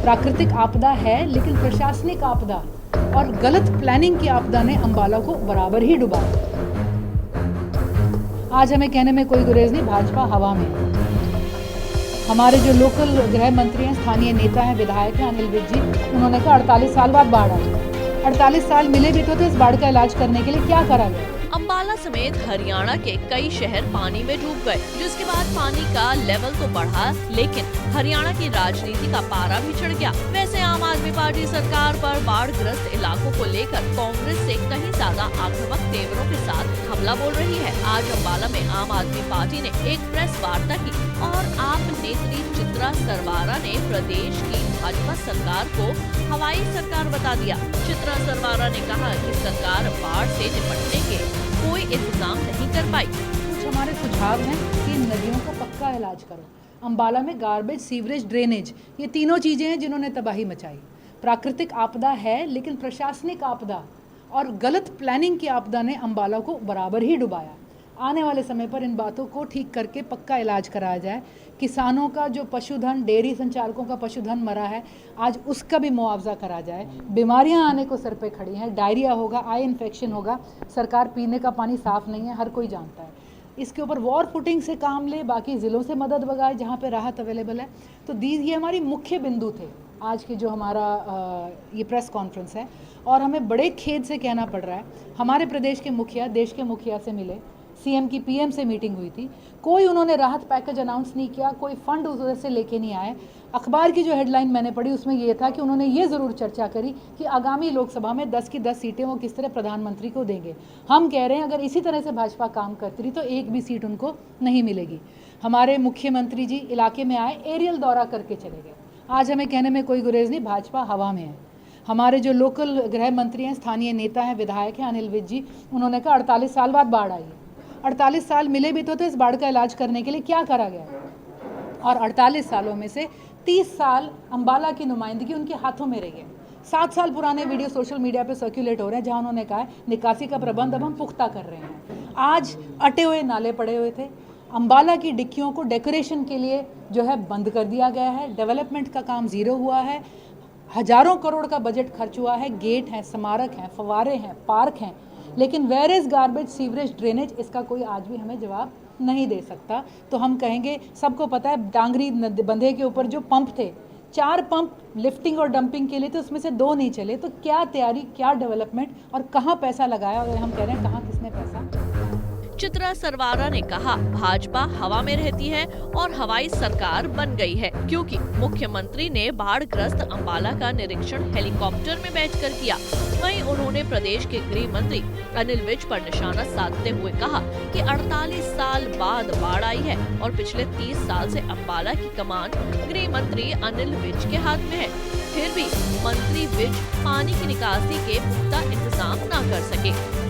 प्राकृतिक आपदा है, लेकिन प्रशासनिक आपदा और गलत प्लानिंग की आपदा ने अंबाला को बराबर ही डुबाया। आज हमें कहने में कोई गुरेज नहीं, भाजपा हवा में है। हमारे जो लोकल गृह मंत्री हैं, स्थानीय नेता हैं, विधायक हैं अनिल विज जी, उन्होंने कहा 48 साल बाद बाढ़ आई। 48 साल मिले भी तो इस बाढ़ का इलाज करने के लिए क्या करा गया? अंबाला समेत हरियाणा के कई शहर पानी में डूब गए, जिसके बाद पानी का लेवल तो बढ़ा, लेकिन हरियाणा की राजनीति का पारा भी चढ़ गया। वैसे आम आदमी पार्टी सरकार पर बाढ़ ग्रस्त इलाकों को लेकर कांग्रेस से कहीं ज्यादा आक्रामक तेवरों के साथ हमला बोल रही है। आज अंबाला में आम आदमी पार्टी ने एक प्रेस वार्ता की और आप नेत्री चित्रा सरवारा ने प्रदेश की भाजपा सरकार को हवाई सरकार बता दिया। चित्रा सरवारा ने कहा कि सरकार बाढ़ से निपटने के कोई इंतजाम नहीं कर पाई। कुछ हमारे सुझाव हैं कि नदियों का पक्का इलाज करो। अंबाला में गार्बेज, सीवरेज, ड्रेनेज, ये तीनों चीज़ें हैं जिन्होंने तबाही मचाई। प्राकृतिक आपदा है, लेकिन प्रशासनिक आपदा और गलत प्लानिंग की आपदा ने अंबाला को बराबर ही डुबाया। आने वाले समय पर इन बातों को ठीक करके पक्का इलाज कराया जाए। किसानों का जो पशुधन, डेयरी संचालकों का पशुधन मरा है, आज उसका भी मुआवजा करा जाए। बीमारियां आने को सर पे खड़ी हैं, डायरिया होगा, आई इन्फेक्शन होगा, सरकार पीने का पानी साफ नहीं है, हर कोई जानता है। इसके ऊपर वॉर फुटिंग से काम ले, बाकी ज़िलों से मदद मंगाए जहाँ पे राहत अवेलेबल है। तो ये हमारी मुख्य बिंदु थे आज की जो हमारा ये प्रेस कॉन्फ्रेंस है। और हमें बड़े खेद से कहना पड़ रहा है, हमारे प्रदेश के मुखिया देश के मुखिया से मिले, सीएम की पीएम से मीटिंग हुई थी, कोई उन्होंने राहत पैकेज अनाउंस नहीं किया, कोई फंड उधर से लेके नहीं आए। अखबार की जो हेडलाइन मैंने पढ़ी उसमें ये था कि उन्होंने ये ज़रूर चर्चा करी कि आगामी लोकसभा में 10 की 10 सीटें वो किस तरह प्रधानमंत्री को देंगे। हम कह रहे हैं अगर इसी तरह से भाजपा काम करती रही तो एक भी सीट उनको नहीं मिलेगी। हमारे मुख्यमंत्री जी इलाके में आए, एरियल दौरा करके चले गए। आज हमें कहने में कोई गुरेज नहीं, भाजपा हवा में है। हमारे जो लोकल गृह मंत्री हैं, स्थानीय नेता हैं, विधायक हैं अनिल विज जी, उन्होंने कहा 48 साल बाद बाढ़ आई है। 48 साल मिले भी तो इस बाढ़ का इलाज करने के लिए क्या करा गया? और 48 सालों में से 30 साल अंबाला की नुमाइंदगी उनके हाथों में रही है। 7 साल पुराने वीडियो सोशल मीडिया पे सर्कुलेट हो रहे हैं जहां उन्होंने कहा है निकासी का प्रबंध अब हम पुख्ता कर रहे हैं। आज अटे हुए नाले पड़े हुए थे। अंबाला की डिक्कियों को डेकोरेशन के लिए जो है बंद कर दिया गया है। डेवलपमेंट का काम ज़ीरो हुआ है। हजारों करोड़ का बजट खर्च हुआ है। गेट हैं, स्मारक हैं, फव्वारे हैं, पार्क हैं, लेकिन where is garbage, sewerage, drainage, इसका कोई आज भी हमें जवाब नहीं दे सकता। तो हम कहेंगे, सबको पता है डांगरी बंधे के ऊपर जो पंप थे, 4 पंप लिफ्टिंग और डंपिंग के लिए, तो उसमें से 2 नहीं चले। तो क्या तैयारी, क्या डेवलपमेंट और कहाँ पैसा लगाया? और हम कह रहे हैं कहाँ किसने पैसा। चित्रा सरवारा ने कहा भाजपा हवा में रहती है और हवाई सरकार बन गई है, क्योंकि मुख्यमंत्री ने बाढ़ ग्रस्त अंबाला का निरीक्षण हेलीकॉप्टर में बैठकर किया। वहीं उन्होंने प्रदेश के गृह मंत्री अनिल विज पर निशाना साधते हुए कहा कि 48 साल बाद बाढ़ आई है और पिछले 30 साल से अंबाला की कमान गृह मंत्री अनिल विज के हाथ में है। फिर भी मंत्री विज पानी की निकासी के पुख्ता इंतजाम न कर सके।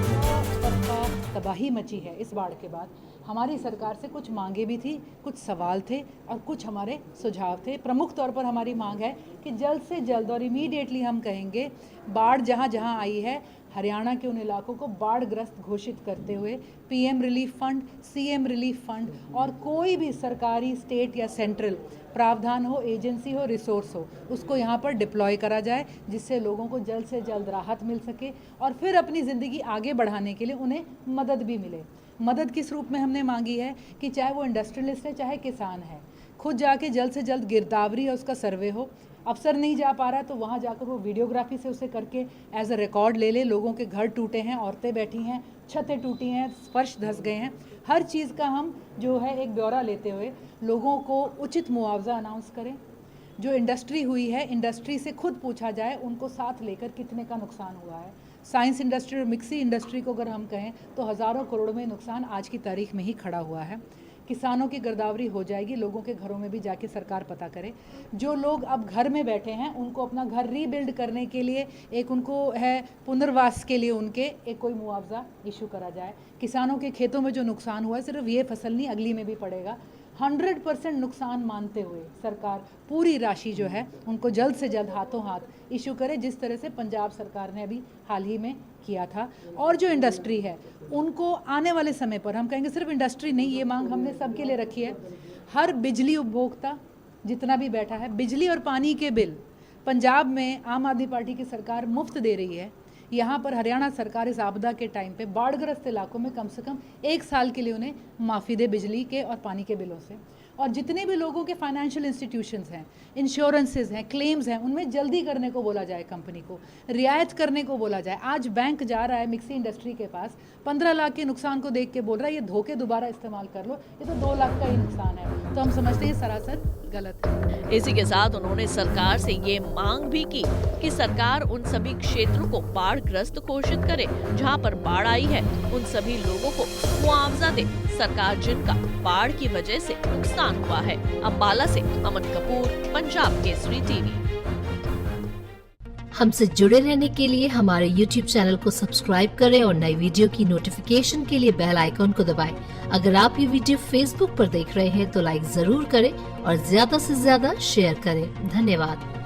तबाही मची है इस बाढ़ के बाद। हमारी सरकार से कुछ मांगे भी थी, कुछ सवाल थे और कुछ हमारे सुझाव थे। प्रमुख तौर पर हमारी मांग है कि जल्द से जल्द और इमीडिएटली हम कहेंगे बाढ़ जहां जहां आई है, हरियाणा के उन इलाकों को बाढ़ ग्रस्त घोषित करते हुए PM relief fund, CM relief fund और कोई भी सरकारी, स्टेट या सेंट्रल प्रावधान हो, एजेंसी हो, रिसोर्स हो, उसको यहाँ पर डिप्लॉय करा जाए, जिससे लोगों को जल्द से जल्द राहत मिल सके और फिर अपनी ज़िंदगी आगे बढ़ाने के लिए उन्हें मदद भी मिले। मदद किस रूप में हमने मांगी है कि चाहे वो इंडस्ट्रियलिस्ट है, चाहे किसान है, खुद जाके जल्द से जल्द गिरदावरी और उसका सर्वे हो। अफसर नहीं जा पा रहा तो वहाँ जाकर वो वीडियोग्राफी से उसे करके एज अ रिकॉर्ड ले ले। लोगों के घर टूटे हैं, औरतें बैठी हैं, छतें टूटी हैं, फर्श धंस गए हैं, हर चीज़ का हम जो है एक ब्यौरा लेते हुए लोगों को उचित मुआवजा अनाउंस करें। जो इंडस्ट्री हुई है, इंडस्ट्री से खुद पूछा जाए उनको साथ लेकर कितने का नुकसान हुआ है। साइंस इंडस्ट्री और मिक्सी इंडस्ट्री को अगर हम कहें तो हज़ारों करोड़ में नुकसान आज की तारीख में ही खड़ा हुआ है। किसानों की गिरदावरी हो जाएगी, लोगों के घरों में भी जाके सरकार पता करे। जो लोग अब घर में बैठे हैं उनको अपना घर रीबिल्ड करने के लिए एक उनको है पुनर्वास के लिए उनके एक कोई मुआवजा इशू करा जाए। किसानों के खेतों में जो नुकसान हुआ है सिर्फ ये फसल नहीं, अगली में भी पड़ेगा। 100% नुकसान मानते हुए सरकार पूरी राशि जो है उनको जल्द से जल्द हाथों हाथ इशू करे, जिस तरह से पंजाब सरकार ने अभी हाल ही में किया था। और जो इंडस्ट्री है उनको आने वाले समय पर हम कहेंगे, सिर्फ इंडस्ट्री नहीं, ये मांग हमने सबके लिए रखी है, हर बिजली उपभोक्ता जितना भी बैठा है, बिजली और पानी के बिल पंजाब में आम आदमी पार्टी की सरकार मुफ्त दे रही है, यहाँ पर हरियाणा सरकार इस आपदा के टाइम पे बाढ़ग्रस्त इलाकों में कम से कम 1 साल के लिए उन्हें माफ़ी दे बिजली के और पानी के बिलों से। और जितने भी लोगों के फाइनेंशियल इंस्टीट्यूशंस हैं, इंश्योरेंसेस हैं, क्लेम्स हैं, उनमें जल्दी करने को बोला जाए, कंपनी को रियायत करने को बोला जाए। आज बैंक जा रहा है मिक्सी इंडस्ट्री के पास, 15 लाख के नुकसान को देख के बोल रहा है ये धोखे दोबारा इस्तेमाल कर लो, ये तो 2 लाख का ही नुकसान है। तो हम समझते हैं सरासर गलत है। इसी के साथ उन्होंने सरकार से ये मांग भी की कि सरकार उन सभी क्षेत्रों को बाढ़ग्रस्त घोषित करे जहां पर बाढ़ आई है, उन सभी लोगों को मुआवजा दे, सरकार जिनका बाढ़ की वजह से नुकसान हुआ है। अंबाला से अमन कपूर, पंजाब केसरी टीवी। हमसे जुड़े रहने के लिए हमारे YouTube चैनल को सब्सक्राइब करें और नई वीडियो की नोटिफिकेशन के लिए बेल आइकॉन को दबाएं। अगर आप ये वीडियो Facebook पर देख रहे हैं तो लाइक जरूर करें और ज्यादा से ज्यादा शेयर करें। धन्यवाद।